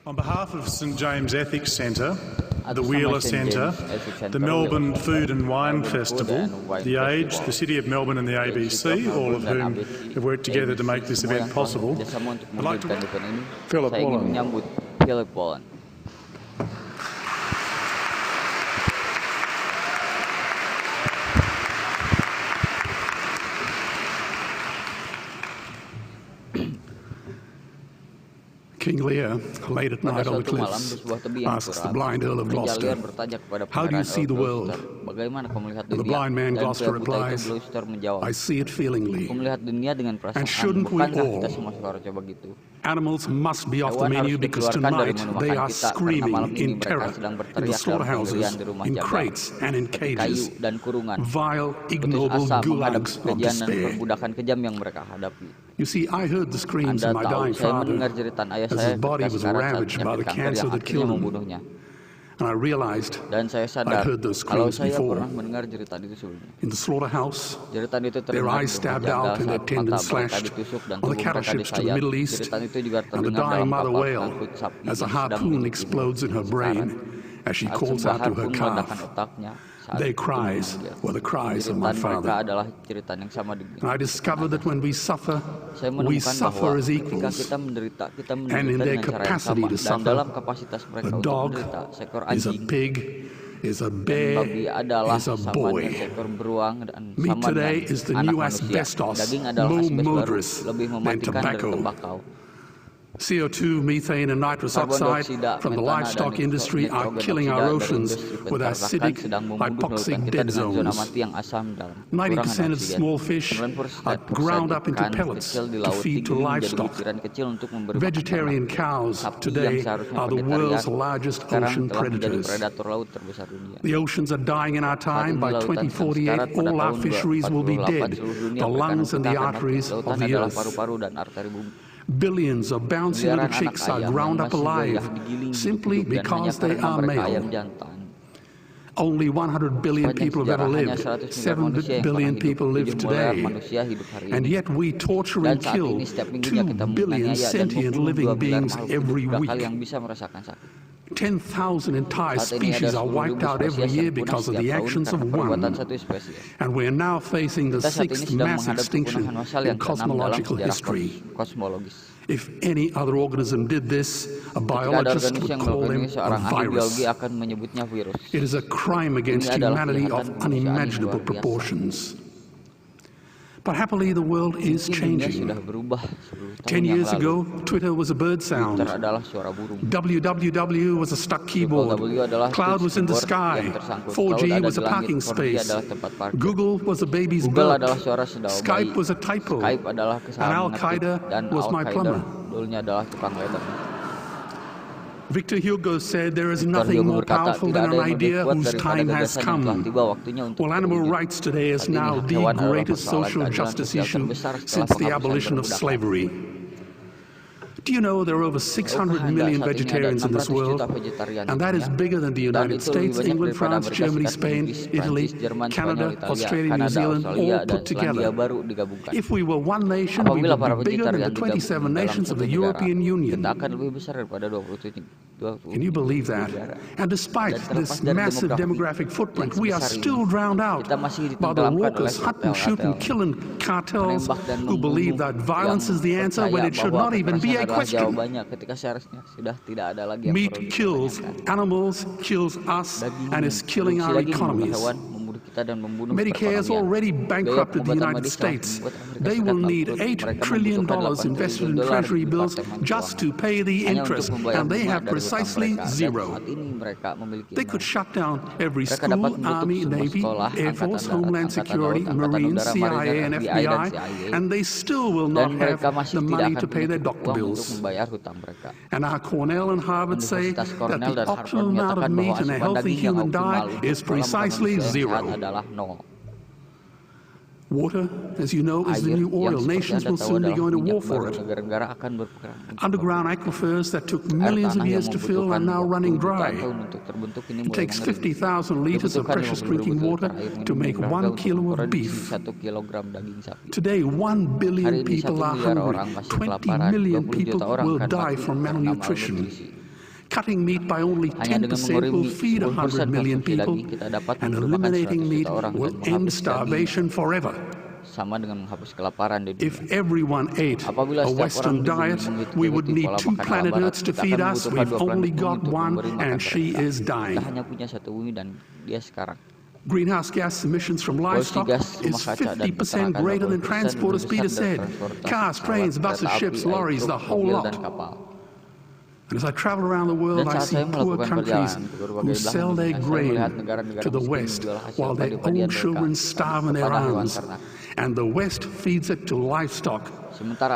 On behalf of St James Ethics Centre, the Wheeler Centre, the Melbourne Food and Wine Festival, The Age, the City of Melbourne and the ABC, all of whom have worked together to make this event possible, I'd like to Philip Wallen. King Lear, late at night on the cliffs, asks the blind Earl of Gloucester, "How do you see the world?" And the blind man Gloucester replies, "I see it feelingly." And shouldn't we all? Animals must be off the menu because tonight they are screaming in terror in the slaughterhouses, in crates and in cages, vile, ignoble gulags of despair. You see, I heard the screams of my dying father as his body was ravaged by the cancer that killed him. And I realized I'd heard those screams before. In the slaughterhouse, their eyes stabbed out and their tendons slashed, on the cattle ships to the Middle East, and the dying mother whale as a harpoon explodes in her brain as she calls out to her calf. Their cries were the cries of my father. And I discovered that when we suffer as equals. And in their capacity to suffer, a dog is a pig, is a bear, is a boy. Meat today is the new asbestos, more murderous than tobacco. CO2, methane and nitrous oxide from the livestock industry are killing our oceans with acidic, hypoxic dead zones. 90% of small fish are ground up into pellets to feed to livestock. Vegetarian cows today are the world's largest ocean predators. The oceans are dying in our time. By 2048, all our fisheries will be dead, the lungs and the arteries of the earth. Billions of bouncy little chicks are ground up alive simply because they are male. Only 100 billion people have ever lived. 7 billion people live today. And yet we torture and kill 2 billion sentient living beings every week. 10,000 entire species are wiped out every year because of the actions of one. And we're now facing the 6th mass extinction in cosmological history. If any other organism did this, a biologist would call them a virus. It is a crime against humanity of unimaginable proportions. But happily, the world is changing. 10 years ago, Twitter was a bird sound. www was a stuck keyboard. Cloud was in the sky. 4G was a parking space. Google was a baby's burp. Skype was a typo. And Al-Qaeda was my plumber. Victor Hugo said there is nothing more powerful than an idea whose time has come. Well, animal rights today is now the greatest social justice issue since the abolition of slavery. Do you know there are over 600 million vegetarians in this world? And that is bigger than the United States, England, France, Germany, Spain, Italy, Canada, Australia, New Zealand, all put together. If we were one nation, we would be bigger than the 27 nations of the European Union. Can you believe that? And despite this massive demographic footprint, we are still drowned out by the walkers, hunt and shoot and killing cartels who believe that violence is the answer when it should not even be a question. Meat kills, animals kills us, and is killing our economies. Medicare has already bankrupted the United States. They will need $8 trillion invested in treasury bills just to pay the interest, and they have precisely zero. They could shut down every school, Army, Navy, Air Force, Homeland Security, Marines, CIA, and FBI, and they still will not have the money to pay their doctor bills. And our Cornell and Harvard say that the optimum amount of meat in a healthy human diet is precisely zero. Water, as you know, is the new oil. Nations will soon be going to war for it. Underground aquifers that took millions of years to fill are now running dry. It takes 50,000 liters of precious drinking water to make 1 kilo of beef. Today, 1 billion people are hungry. 20 million people will die from malnutrition. Cutting meat by only 10% will feed 100 million people, and eliminating meat will end starvation forever. Sama dengan menghapus kelaparan di dunia. If everyone ate a Western diet, we would need 2 planet Earths to feed us. We've only got one, and she is dying. Kita hanya punya satu bumi dan dia sekarang. Greenhouse gas emissions from livestock is 50% greater than transport, as Peter said. Cars, trains, buses, ships, lorries, the whole lot. And as I travel around the world, I see poor countries who sell their grain to the West while their own children starve in their arms. And the West feeds it to livestock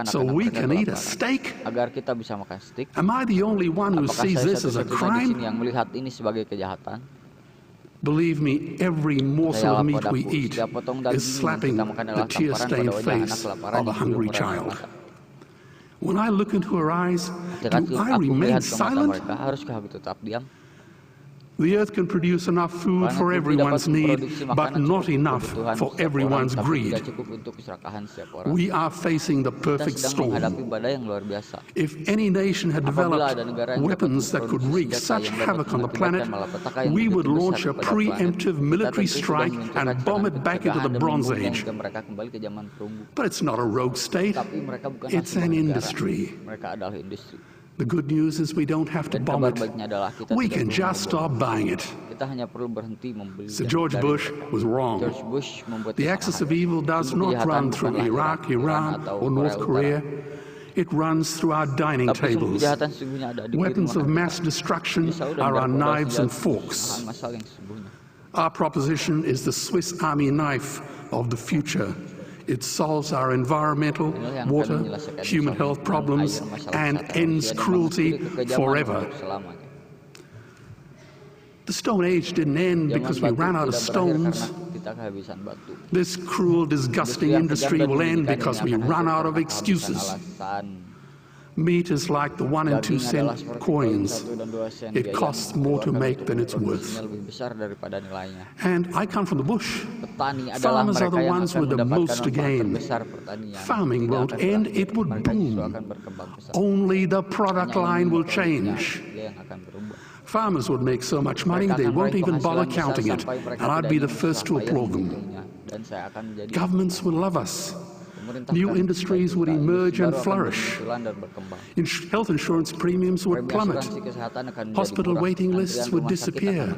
so we can eat a steak? Agar kita bisa makan steak. Am I the only one who sees this as a crime? Yang melihat ini sebagai kejahatan? Believe me, every morsel of meat we eat is slapping the tear-stained face of a hungry child. When I look into her eyes, do I remain silent? The earth can produce enough food for everyone's need, but not enough for everyone's greed. We are facing the perfect storm. If any nation had developed weapons that could wreak such havoc on the planet, we would launch a preemptive military strike and bomb it back into the Bronze Age. But it's not a rogue state, it's an industry. The good news is we don't have to bomb it. We can just stop buying it. Sir George Bush was wrong. The axis of evil does not run through Iraq, Iran, or North Korea. It runs through our dining tables. Weapons of mass destruction are our knives and forks. Our proposition is the Swiss Army knife of the future. It solves our environmental, water, human health problems, and ends cruelty forever. The Stone Age didn't end because we ran out of stones. This cruel, disgusting industry will end because we run out of excuses. Meat is like the 1 and 2 cent coins. It costs more to make than it's worth. And I come from the bush. Farmers are the ones with the most to gain. Farming won't end, it would boom. Only the product line will change. Farmers would make so much money they won't even bother counting it, and I'd be the first to applaud them. Governments will love us. New industries would emerge and flourish. Health insurance premiums would plummet. Hospital waiting lists would disappear.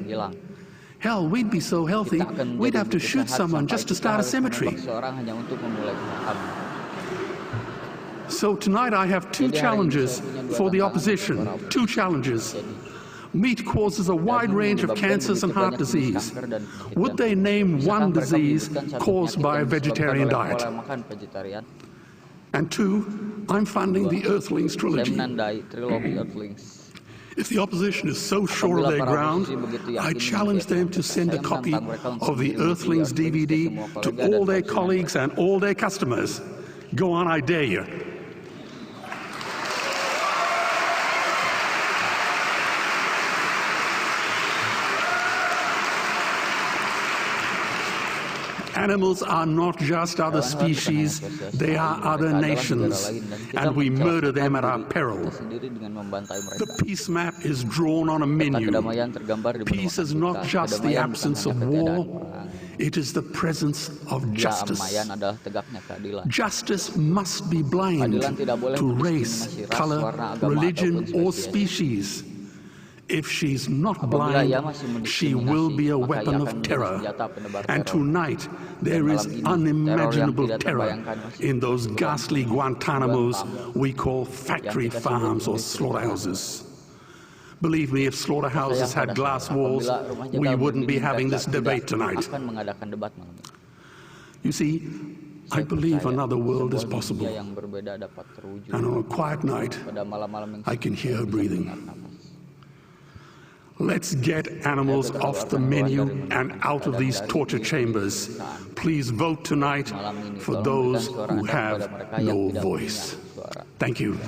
Hell, we'd be so healthy, we'd have to shoot someone just to start a cemetery. So tonight I have 2 challenges for the opposition. 2 challenges. Meat causes a wide range of cancers and heart disease. Would they name one disease caused by a vegetarian diet? And 2, I'm funding the Earthlings trilogy. If the opposition is so sure of their ground, I challenge them to send a copy of the Earthlings DVD to all their colleagues and all their customers. Go on, I dare you. Animals are not just other species, they are other nations, and we murder them at our peril. The peace map is drawn on a menu. Peace is not just the absence of war, it is the presence of justice. Justice must be blind to race, color, religion, or species. If she's not blind, she will be a weapon of terror. And tonight, there is unimaginable terror in those ghastly Guantanamos we call factory farms or slaughterhouses. Believe me, if slaughterhouses had glass walls, we wouldn't be having this debate tonight. You see, I believe another world is possible. And on a quiet night, I can hear her breathing. Let's get animals off the menu and out of these torture chambers. Please vote tonight for those who have no voice. Thank you.